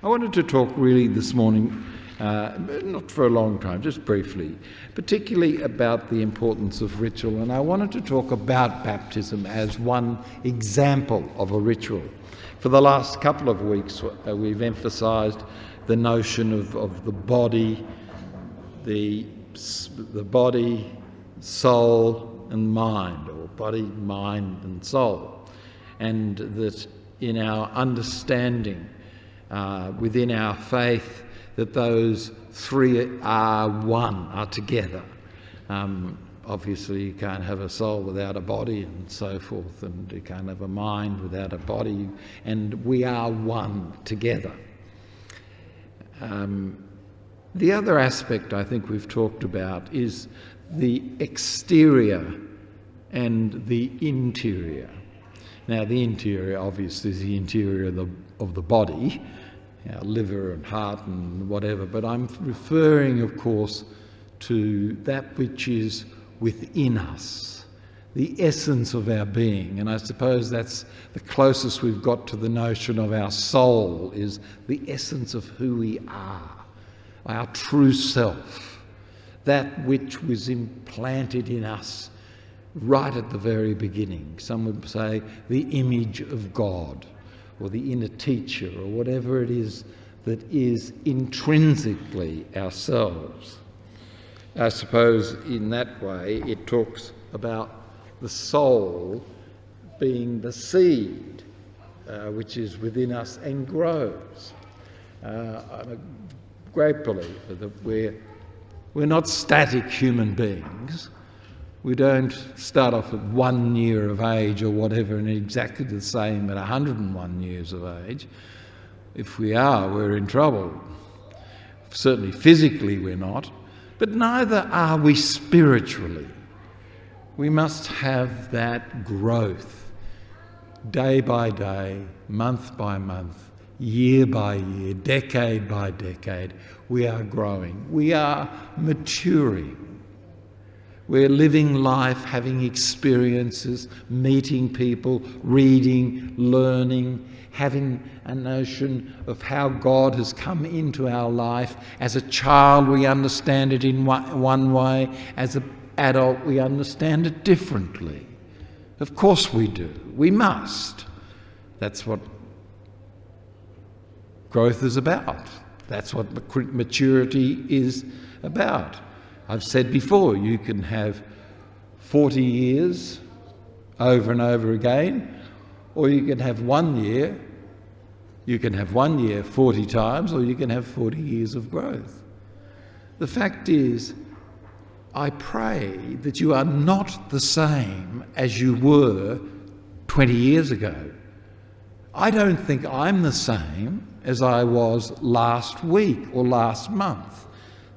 I wanted to talk really this morning, not for a long time, just briefly, particularly about the importance of ritual. And I wanted to talk about baptism as one example of a ritual. For the last couple of weeks, we've emphasised the notion of the body, the body, soul and mind, or body, mind and soul. And that in our understanding, within our faith, that those three are one, are together. Obviously you can't have a soul without a body and so forth, and you can't have a mind without a body, and we are one together. The other aspect I think we've talked about is the exterior and the interior. Now the interior obviously is the interior of the body, our liver and heart and whatever, but I'm referring of course to that which is within us, the essence of our being. And I suppose that's the closest we've got to the notion of our soul, is the essence of who we are, our true self, that which was implanted in us right at the very beginning. Some would say the image of God, or the inner teacher, or whatever it is that is intrinsically ourselves. I suppose in that way it talks about the soul being the seed which is within us and grows. I'm a great believer that we're not static human beings. We don't start off at 1 year of age or whatever and exactly the same at 101 years of age. If we are, we're in trouble. Certainly physically we're not, but neither are we spiritually. We must have that growth day by day, month by month, year by year, decade by decade. We are growing. We are maturing. We're living life, having experiences, meeting people, reading, learning, having a notion of how God has come into our life. As a child, we understand it in one way. As an adult, we understand it differently. Of course we do. We must. That's what growth is about. That's what maturity is about. I've said before, you can have 40 years over and over again, or you can have 1 year. You can have 1 year 40 times, or you can have 40 years of growth. The fact is, I pray that you are not the same as you were 20 years ago. I don't think I'm the same as I was last week or last month.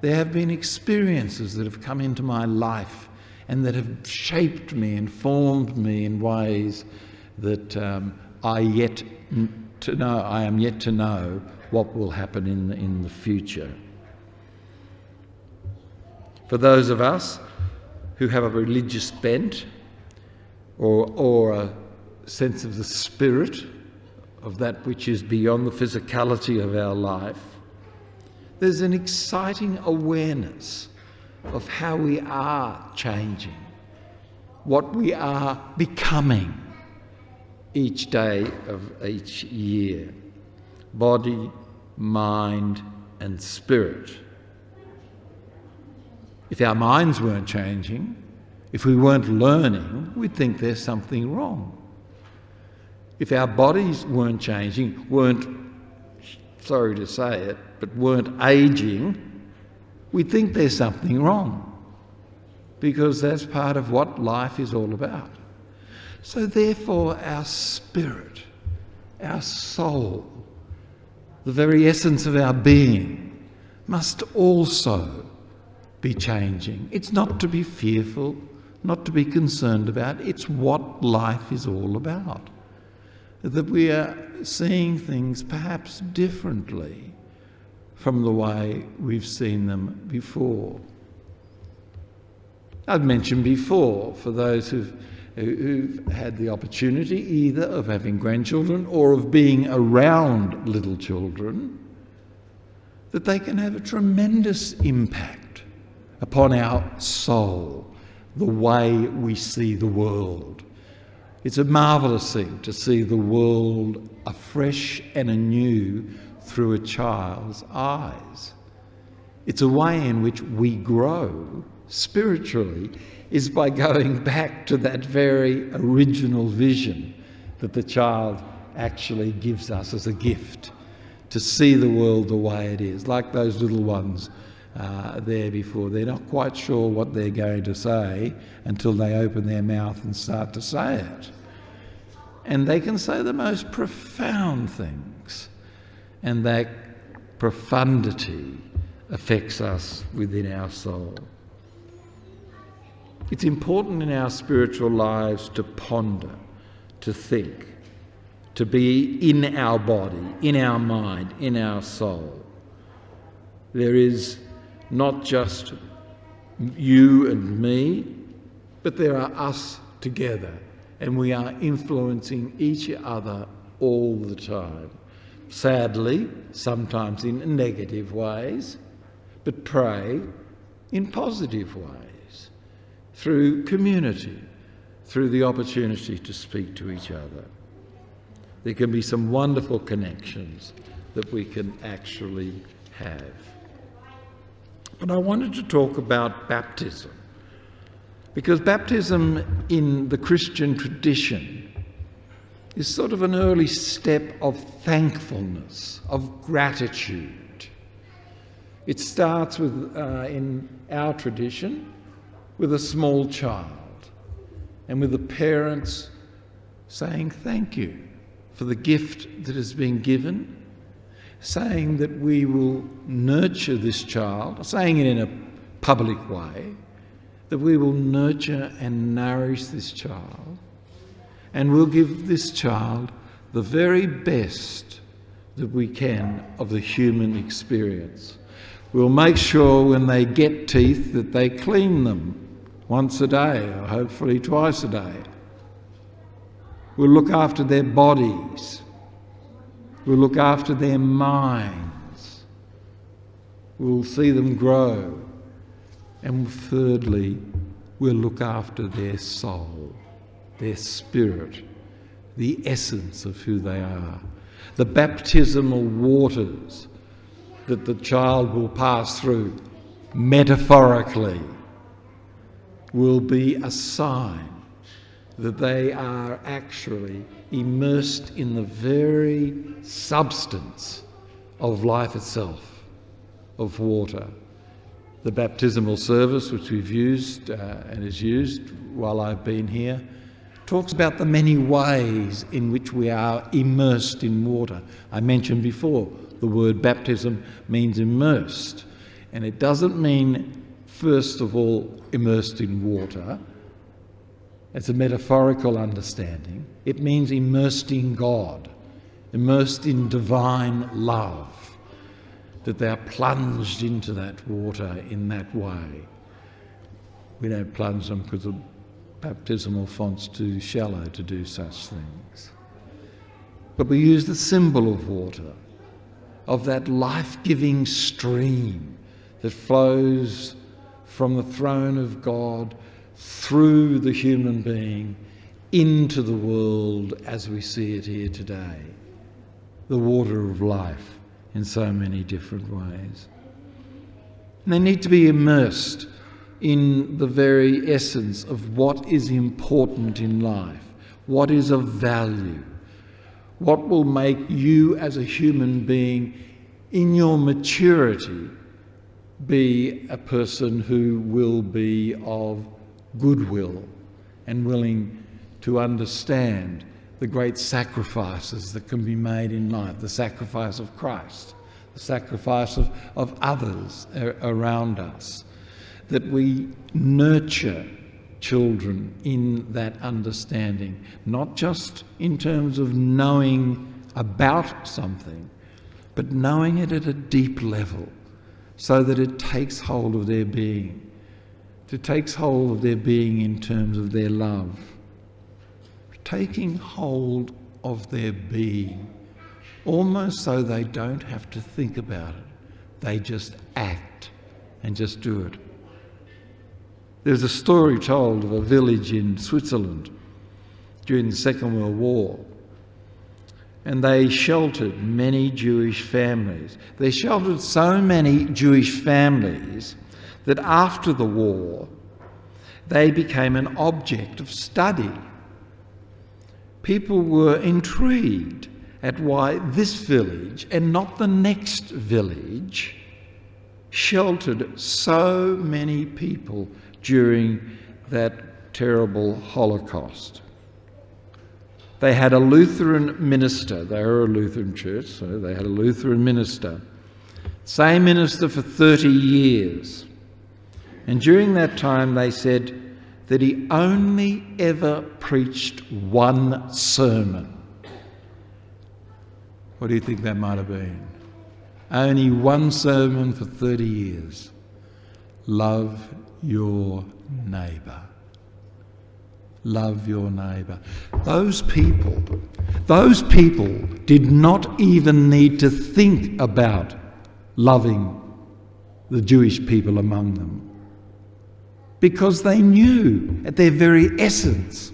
There have been experiences that have come into my life and that have shaped me and formed me in ways that I am yet to know what will happen in the future. For those of us who have a religious bent or a sense of the spirit of that which is beyond the physicality of our life, there's an exciting awareness of how we are changing, what we are becoming each day of each year. Body, mind and spirit. If our minds weren't changing, if we weren't learning, we'd think there's something wrong. If our bodies weren't changing, sorry to say it, but weren't aging, we think there's something wrong, because that's part of what life is all about. So therefore our spirit, our soul, the very essence of our being must also be changing. It's not to be fearful, not to be concerned about. It's what life is all about. That we are seeing things perhaps differently from the way we've seen them before. I've mentioned before, for those who've had the opportunity either of having grandchildren or of being around little children, that they can have a tremendous impact upon our soul, the way we see the world. It's a marvellous thing to see the world afresh and anew through a child's eyes. It's a way in which we grow spiritually, is by going back to that very original vision that the child actually gives us as a gift, to see the world the way it is, like those little ones there before. They're not quite sure what they're going to say until they open their mouth and start to say it. And they can say the most profound things, and that profundity affects us within our soul. It's important in our spiritual lives to ponder, to think, to be in our body, in our mind, in our soul. There is not just you and me, but there are us together, and we are influencing each other all the time. Sadly, sometimes in negative ways, but pray in positive ways, through community, through the opportunity to speak to each other. There can be some wonderful connections that we can actually have. But I wanted to talk about baptism, because baptism in the Christian tradition is sort of an early step of thankfulness, of gratitude. It starts with, in our tradition, with a small child, and with the parents saying thank you for the gift that has been given, saying that we will nurture this child, saying it in a public way, that we will nurture and nourish this child, and we'll give this child the very best that we can of the human experience. We'll make sure when they get teeth that they clean them once a day, or hopefully twice a day. We'll look after their bodies. We'll look after their minds. We'll see them grow. And thirdly, we'll look after their soul, their spirit, the essence of who they are. The baptismal waters that the child will pass through, metaphorically, will be a sign that they are actually immersed in the very substance of life itself, of water. The baptismal service, which we've used and is used while I've been here, talks about the many ways in which we are immersed in water. I mentioned before, the word baptism means immersed, and it doesn't mean, first of all, immersed in water. It's a metaphorical understanding. It means immersed in God, immersed in divine love, that they are plunged into that water in that way. We don't plunge them because the baptismal font's too shallow to do such things. But we use the symbol of water, of that life-giving stream that flows from the throne of God through the human being into the world as we see it here today. The water of life in so many different ways. And they need to be immersed in the very essence of what is important in life, what is of value, what will make you as a human being in your maturity be a person who will be of goodwill and willing to understand the great sacrifices that can be made in life, the sacrifice of Christ, the sacrifice of others around us, that we nurture children in that understanding, not just in terms of knowing about something, but knowing it at a deep level so that it takes hold of their being. It takes hold of their being in terms of their love. Taking hold of their being, almost so they don't have to think about it, They just act and just do it. There's a story told of a village in Switzerland during the Second World War, and they sheltered many Jewish families. They sheltered so many Jewish families that after the war, they became an object of study. People were intrigued at why this village and not the next village sheltered so many people during that terrible Holocaust. They had a Lutheran minister. They were a Lutheran church, so they had a Lutheran minister. Same minister for 30 years. And during that time they said that he only ever preached one sermon. What do you think that might have been? Only one sermon for 30 years. Love your neighbour. Love your neighbour. Those people did not even need to think about loving the Jewish people among them, because they knew at their very essence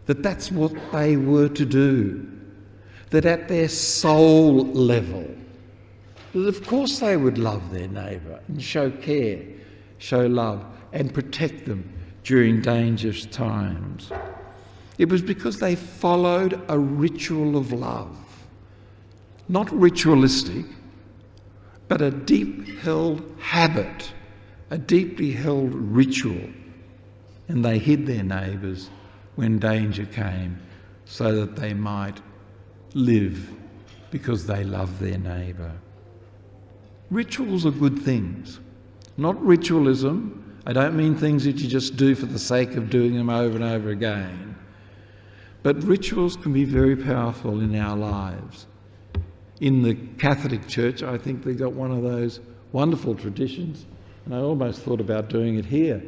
that that's what they were to do, that at their soul level, that of course they would love their neighbour and show care, show love and protect them during dangerous times. It was because they followed a ritual of love, not ritualistic, but a deep-held habit, a deeply held ritual, and they hid their neighbours when danger came so that they might live because they love their neighbour. Rituals are good things, not ritualism. I don't mean things that you just do for the sake of doing them over and over again. But rituals can be very powerful in our lives. In the Catholic Church, I think they got one of those wonderful traditions, and I almost thought about doing it here.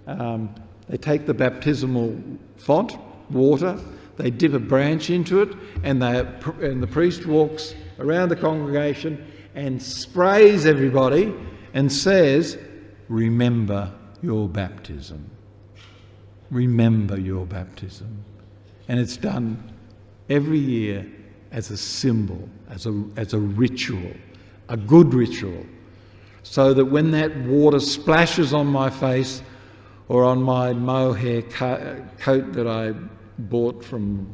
They take the baptismal font, water, they dip a branch into it, and the priest walks around the congregation and sprays everybody and says, "Remember your baptism. Remember your baptism." And it's done every year as a symbol, as a ritual, a good ritual, so that when that water splashes on my face or on my mohair coat that I bought from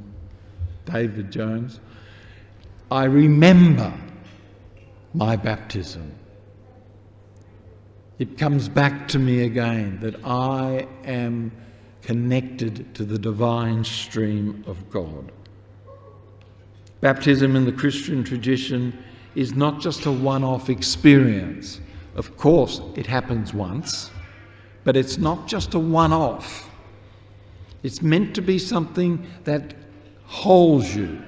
David Jones, I remember my baptism. It comes back to me again that I am connected to the divine stream of God. Baptism in the Christian tradition is not just a one-off experience. Of course, it happens once, but it's not just a one-off. It's meant to be something that holds you,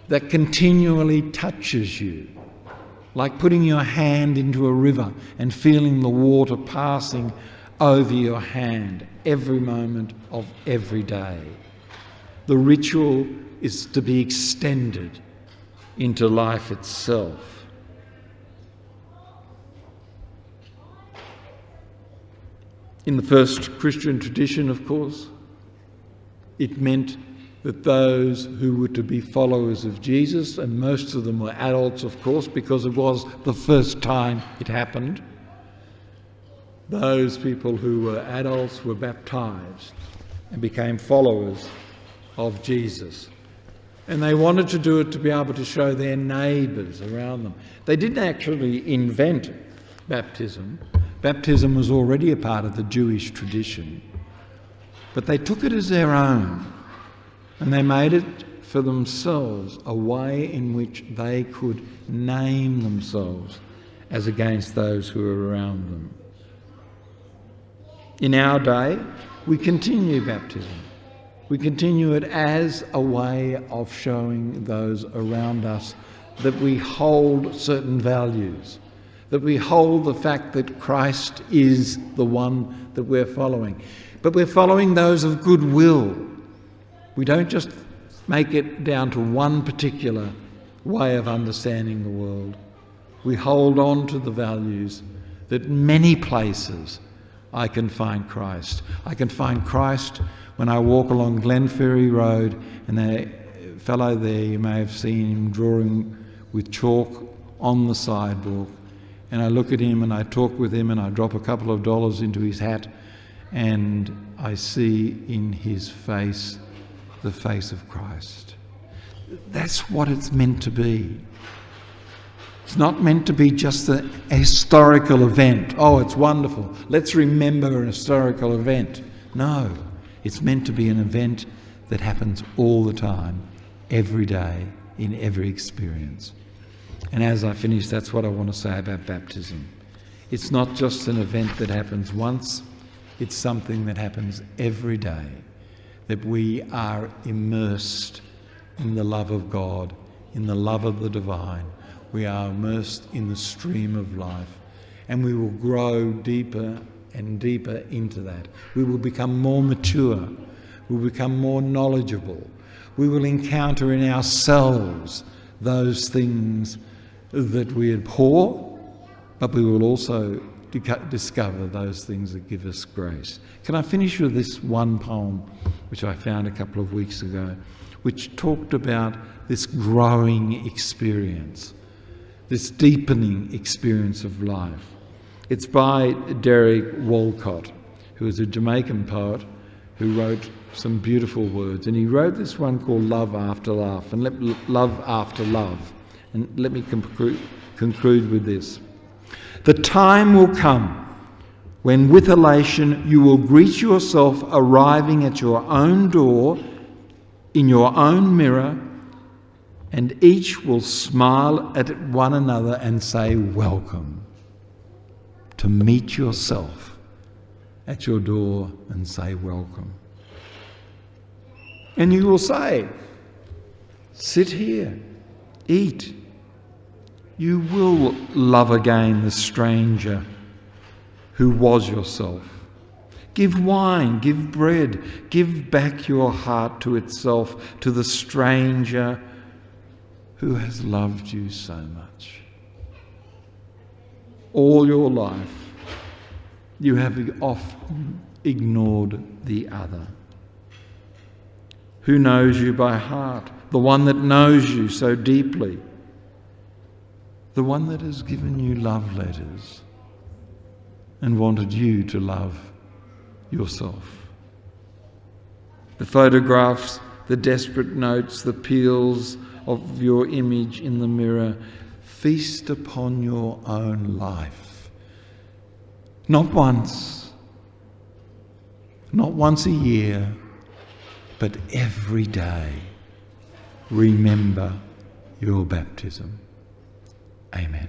that continually touches you, like putting your hand into a river and feeling the water passing over your hand every moment of every day. The ritual is to be extended into life itself. In the first Christian tradition, of course, it meant that those who were to be followers of Jesus, and most of them were adults, of course, because it was the first time it happened, those people who were adults were baptised and became followers of Jesus. And they wanted to do it to be able to show their neighbours around them. They didn't actually invent baptism. Baptism was already a part of the Jewish tradition. But they took it as their own, and they made it for themselves a way in which they could name themselves as against those who were around them. In our day, we continue baptism. We continue it as a way of showing those around us that we hold certain values, that we hold the fact that Christ is the one that we're following. But we're following those of goodwill. We don't just make it down to one particular way of understanding the world. We hold on to the values that many places I can find Christ. I can find Christ when I walk along Glenferrie Road and the fellow there, you may have seen him drawing with chalk on the sidewalk, and I look at him and I talk with him and I drop a couple of dollars into his hat and I see in his face the face of Christ. That's what it's meant to be. It's not meant to be just a historical event. Oh, it's wonderful. Let's remember an historical event. No, it's meant to be an event that happens all the time, every day, in every experience. And as I finish, that's what I want to say about baptism. It's not just an event that happens once, it's something that happens every day, that we are immersed in the love of God, in the love of the divine. We are immersed in the stream of life, and we will grow deeper and deeper into that. We will become more mature. We will become more knowledgeable. We will encounter in ourselves those things that we abhor, but we will also discover those things that give us grace. Can I finish with this one poem which I found a couple of weeks ago, which talked about this growing experience, this deepening experience of life. It's by Derek Walcott, who is a Jamaican poet who wrote some beautiful words. And he wrote this one called Love After Love, and Love After Love. And let me conclude with this. The time will come when with elation you will greet yourself arriving at your own door, in your own mirror, and each will smile at one another and say, welcome. To meet yourself at your door and say, welcome. And you will say, sit here, eat. You will love again the stranger who was yourself. Give wine, give bread, give back your heart to itself, to the stranger who has loved you so much. All your life, you have often ignored the other. Who knows you by heart? The one that knows you so deeply. The one that has given you love letters and wanted you to love yourself. The photographs, the desperate notes, the peels of your image in the mirror, feast upon your own life. Not once a year, but every day. Remember your baptism. Amen.